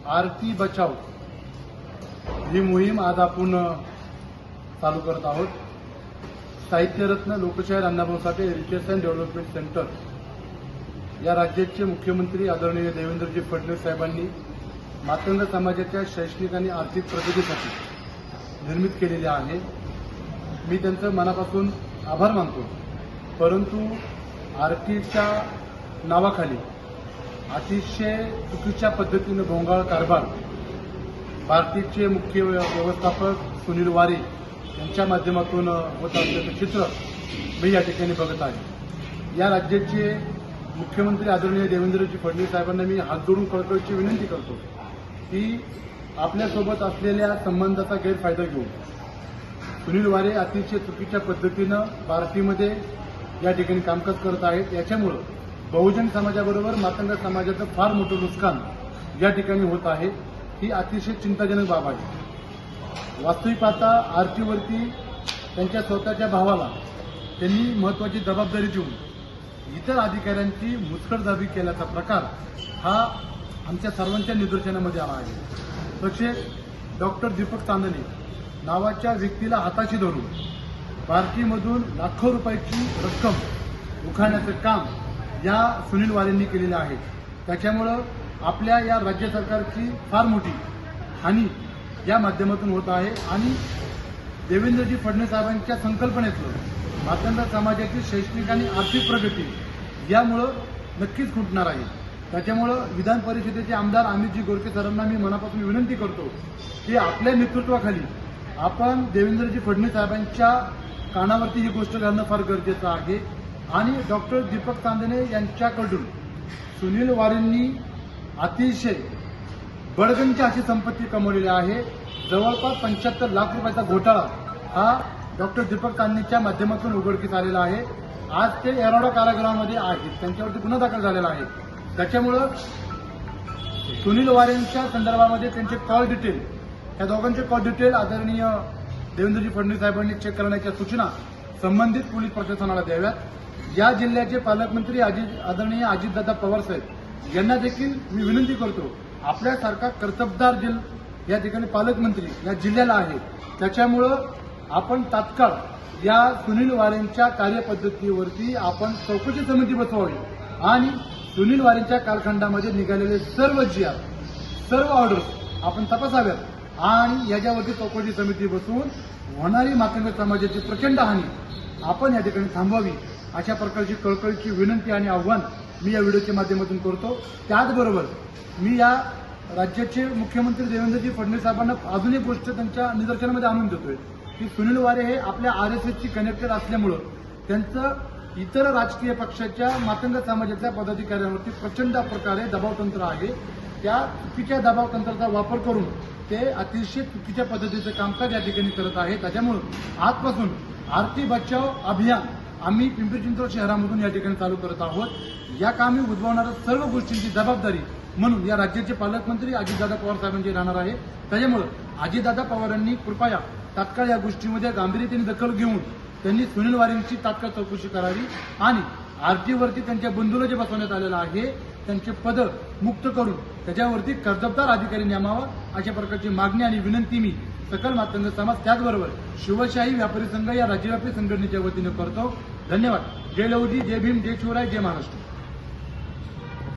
आरती बचाव ही मोहीम आज आपण चालू करत आहोत। साहित्यरत्न लोकशाहीर Annabhau Sathe research and development centre या राज्याचे मुख्यमंत्री आदरणीय देवेंद्रजी फडणवीस साहेबांनी मातंग समाजाच्या शैक्षणिक आणि आर्थिक प्रगतीसाठी निर्मित केलेले आहे। मी त्यांचं मनापासून आभार मानतो। परंतु आरतीच्या नावाखाली अतिशय चुकीच्या पद्धतीने भोंगाळ कारभार भारतीचे मुख्य व्यवस्थापक सुनील वारे यांच्या माध्यमातून होत असल्याचं चित्र मी या ठिकाणी बघत आहे। या राज्याचे मुख्यमंत्री आदरणीय देवेंद्रजी फडणवीस साहेबांना मी हात जोडून कळकळीची विनंती करतो की आपल्यासोबत असलेल्या संबंधाचा गैरफायदा घेऊन सुनील वारे अतिशय चुकीच्या पद्धतीनं बार्टीमध्ये या ठिकाणी कामकाज करत आहेत। याच्यामुळे बहुजन समाजाबरोबर मातंग समाजाचं फार मोठं नुकसान या ठिकाणी होत आहे। ही अतिशय चिंताजनक बाब आहे। वास्तविक पाहता आरतीवरती त्यांच्या स्वतःच्या भावाला त्यांनी महत्वाची जबाबदारी देऊन इतर अधिकाऱ्यांची मुस्कटदाबी केल्याचा प्रकार हा आमच्या सर्वांच्या निदर्शनामध्ये आला आहे। तसेच डॉक्टर दीपक तांदणे नावाच्या व्यक्तीला हाताशी धरून बार्टीमधून लाखो रुपयाची रक्कम उखाण्याचं काम या सुनील वारेंनी केलेलं आहे। त्याच्यामुळं आपल्या या राज्य सरकारची फार मोठी हानी या माध्यमातून होत आहे आणि देवेंद्रजी फडणवीस साहेबांच्या संकल्पनेतलं मातंग समाजाची शैक्षणिक आणि आर्थिक प्रगती यामुळं नक्कीच खुंटणार आहे। त्याच्यामुळं विधान परिषदेचे आमदार अमितजी गोरखे सरांना मी मनापासून विनंती करतो की आपल्या नेतृत्वाखाली आपण देवेंद्रजी फडणवीस साहेबांच्या कानावरती ही गोष्ट घालणं फार गरजेचं आहे आणि डॉक्टर दीपक तांदणे यांच्याकडून सुनील वारेंनी अतिशय बडगंची अशी संपत्ती कमवलेली आहे। जवळपास 75 लाख रुपयाचा घोटाळा हा डॉक्टर दीपक तांदणेच्या माध्यमातून उघडकीस आलेला आहे। आज ते येरवडा कारागृहामध्ये आहेत, त्यांच्यावरती गुन्हा दाखल झालेला आहे। त्याच्यामुळं सुनील वारेंच्या संदर्भामध्ये त्यांचे कॉल डिटेल या दोघांचे कॉल डिटेल आदरणीय देवेंद्रजी फडणवीस साहेबांनी चेक करण्याच्या सूचना संबंधित पोलीस प्रशासनाला द्याव्यात। या जिल्ह्याचे पालकमंत्री आदरणीय अजितदादा पवार साहेब यांना देखील मी विनंती करतो, आपल्यासारखा कर्तबगार या ठिकाणी पालकमंत्री या जिल्ह्याला आहे, त्याच्यामुळं आपण तात्काळ या सुनील वारेंच्या कार्यपद्धतीवरती आपण चौकशी समिती बसवावी आणि सुनील वारेंच्या कालखंडामध्ये निघालेले सर्व GR सर्व ऑर्डर्स आपण तपासाव्यात आणि याच्यावरती चौकशी समिती बसवून होणारी मातंग समाजाची प्रचंड हानी आपण या ठिकाणी थांबवावी अशा प्रकारची कळकळीची विनंती आणि आव्हान मी या व्हिडिओच्या माध्यमातून करतो। त्याचबरोबर मी या राज्याचे मुख्यमंत्री देवेंद्रजी फडणवीस साहेबांना अजून एक गोष्ट त्यांच्या निदर्शनामध्ये आणून देतोय की सुनील वारे हे आपल्या RSSची कनेक्टेड असल्यामुळं त्यांचं इतर राजकीय पक्षाच्या मातंग समाजाच्या पदाधिकाऱ्यांवरती प्रचंड प्रकारे दबावतंत्र आहे। त्या चुकीच्या दबावतंत्राचा वापर करून ते अतिशय चुकीच्या पद्धतीचं कामकाज या ठिकाणी करत आहे। त्याच्यामुळं आजपासून आरती बचाव अभियान आम्ही पिंपरी चिंचवड शहरामधून या ठिकाणी चालू करत आहोत। या कामी उद्भवणाऱ्या सर्व गोष्टींची जबाबदारी म्हणून या राज्याचे पालकमंत्री अजितदादा पवार साहेबांची राहणार आहे। त्याच्यामुळे अजितदादा पवारांनी कृपया तात्काळ या गोष्टीमध्ये गांभीर्याने दखल घेऊन त्यांनी सुनील वारेंची तात्काळ चौकशी करावी आणि आरटीवरती त्यांच्या बंधूला जे बसवण्यात आलेलं आहे त्यांचे पद मुक्त करून त्याच्यावरती कर्तबगार अधिकारी नेमावा अशा प्रकारची मागणी आणि विनंती मी सकल मातंग समाज त्याचबरोबर शिवशाही व्यापारी संघ या राज्यव्यापी संघटनेच्या वतीने करतो। धन्यवाद। जय लवजी, जय भीम, जय शिवराय, जय महाराष्ट्र।